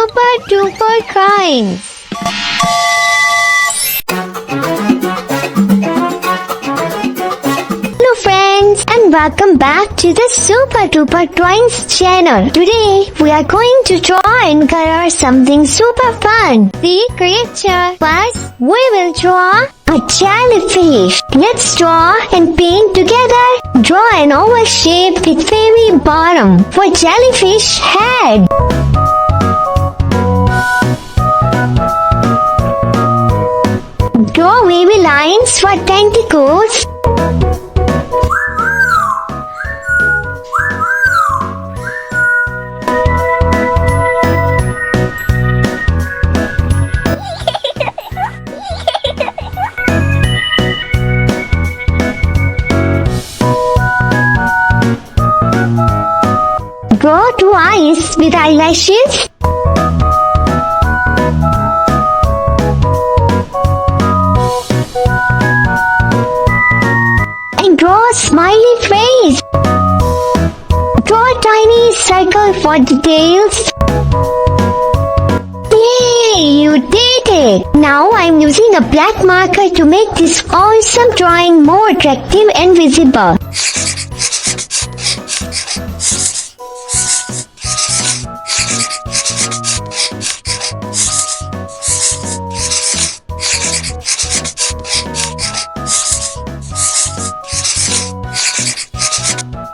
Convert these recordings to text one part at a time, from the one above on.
super duper drawings. Hello friends and welcome back to the Super Duper Drawings channel. Today we are going to draw and color something super fun. The creature. First we will draw a jellyfish. Let's draw and paint together. Draw an oval shape with fairy bottom for jellyfish head. Draw wavy lines for tentacles. Draw two eyes with eyelashes. And draw a smiley face. Draw a tiny circle for details. Yay! You did it! Now I'm using a black marker to make this awesome drawing more attractive and visible.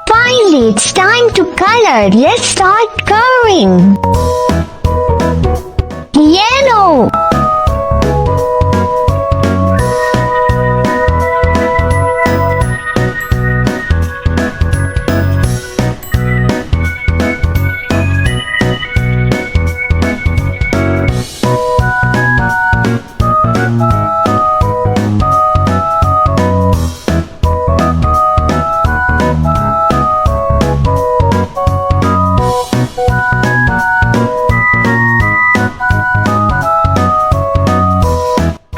Finally, it's time to color. Let's start coloring. Yellow.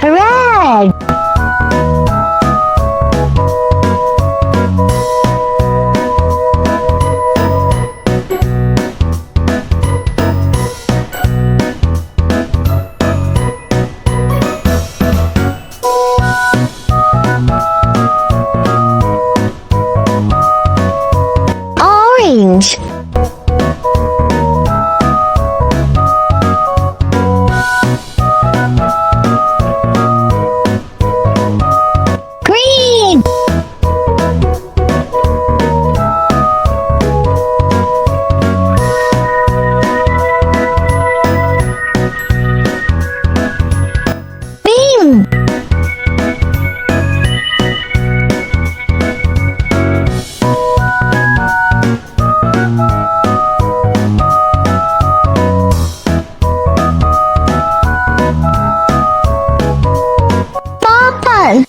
Red. Orange. Green. Pink. Purple.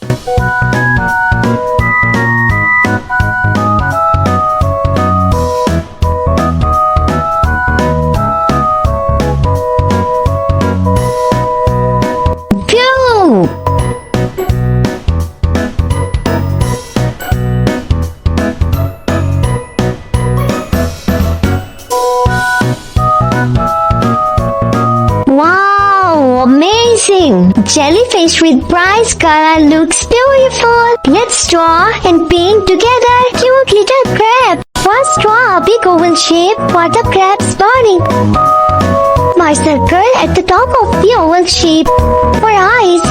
Blue. Wow, amazing! Jellyfish with bright color looks beautiful. Let's draw and paint together. Cute little crab. First draw a big oval shape for the crab's body. Mark a circle at the top of the oval shape for eyes.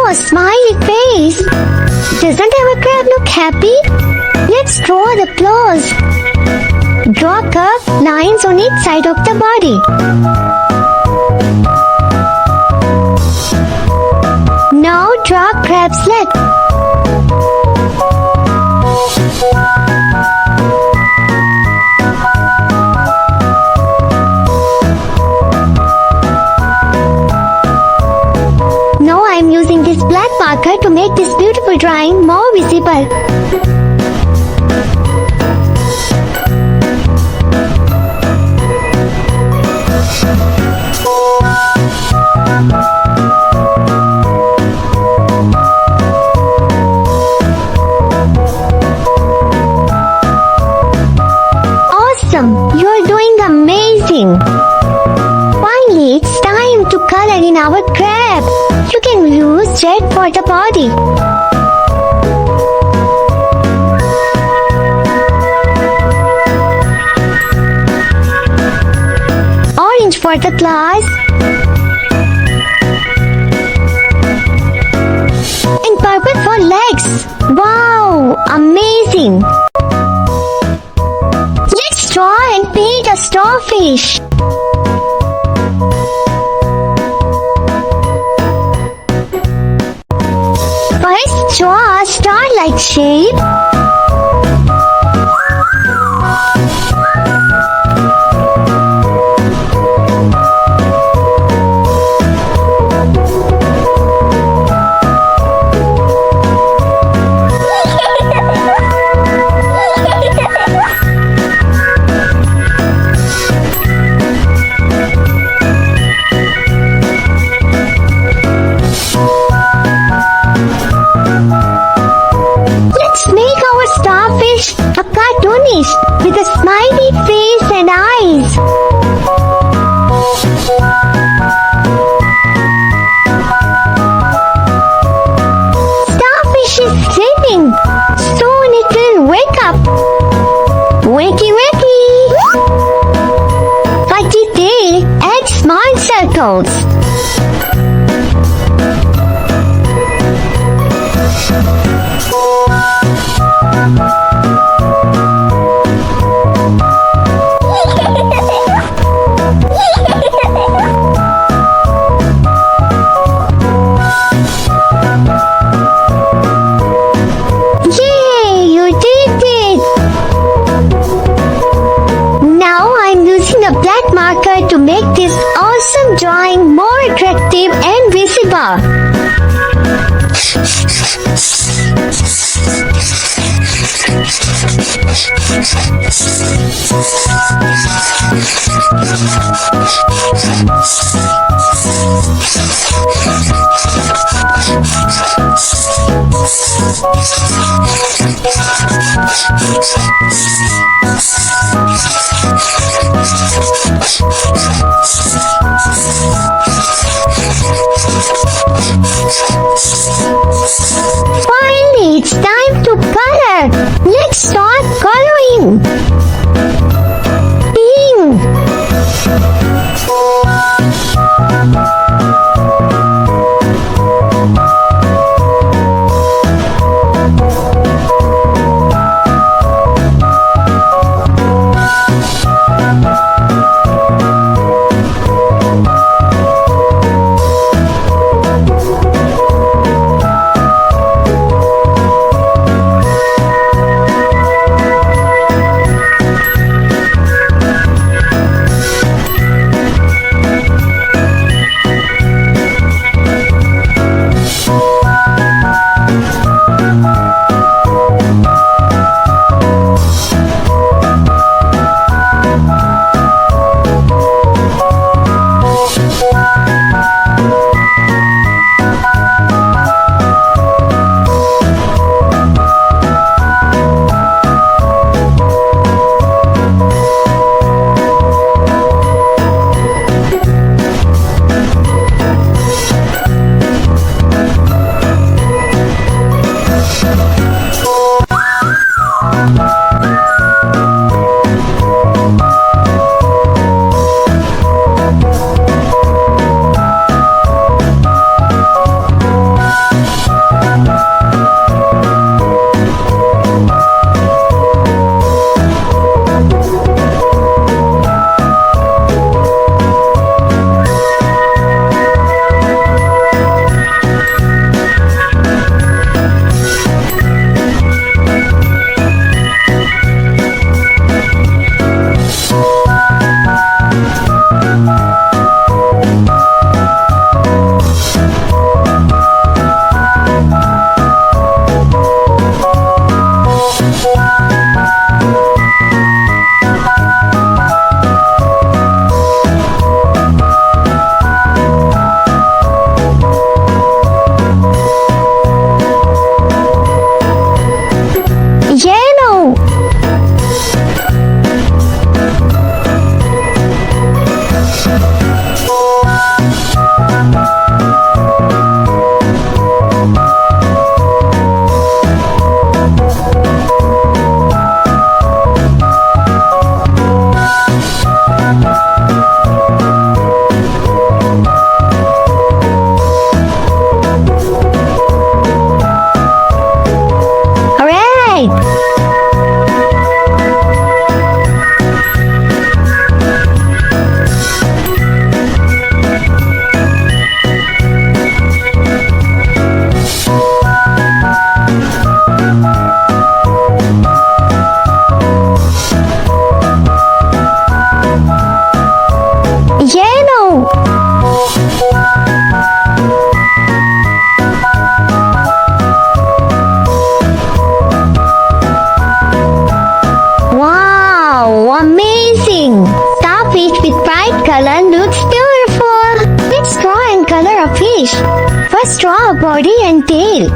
A smiley face. Doesn't our crab look happy? Let's draw the claws. Draw curved lines on each side of the body. Now draw crab's leg. Now I'm using this black marker to make this beautiful drawing more visible. You're doing amazing! Finally, it's time to color in our crab. You can use red for the body. Orange for the claws. And purple for legs. Wow, amazing! Let's draw and paint a starfish. First, draw a star-like shape. Let's make our starfish a cartoonish with a smiley face and eyes. Starfish is sleeping. Soon it will wake up. Wakey wakey. Fuzzy tail and small circles. Yay, you did it! Now I'm using a black marker to make this awesome drawing more attractive and visible. Finally, it's time to color. Let's start coloring. Pink. amazing! Starfish with bright color looks beautiful. Let's draw and color a fish. First draw a body and tail.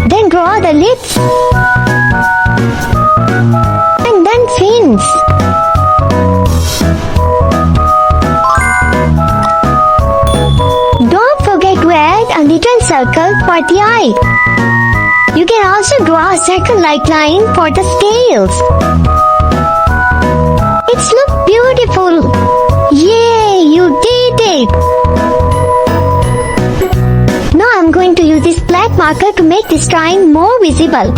Then draw the lips. And then fins. Don't forget to add a little circle for the eye. You can also draw a circle-like line for the scales. It's look beautiful. Yay, you did it. Now I'm going to use this black marker to make this drawing more visible.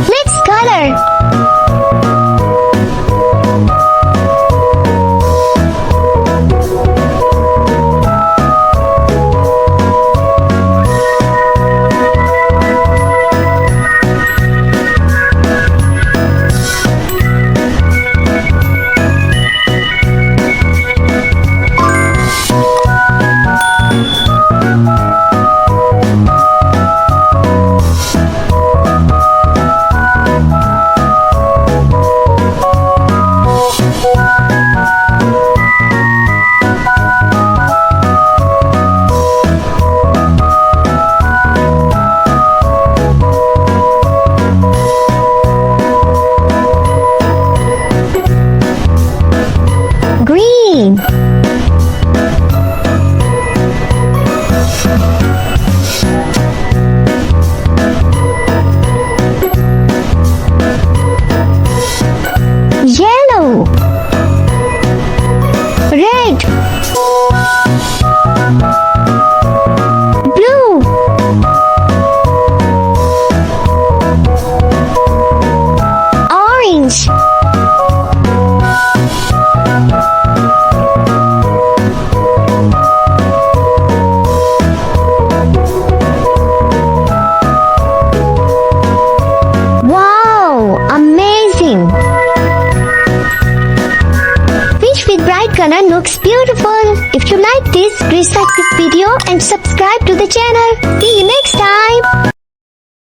Let's color. Green. Yellow. Red. Blue. Orange. Amazing! Fish with bright color looks beautiful. If you like this, please like this video and subscribe to the channel. See you next time.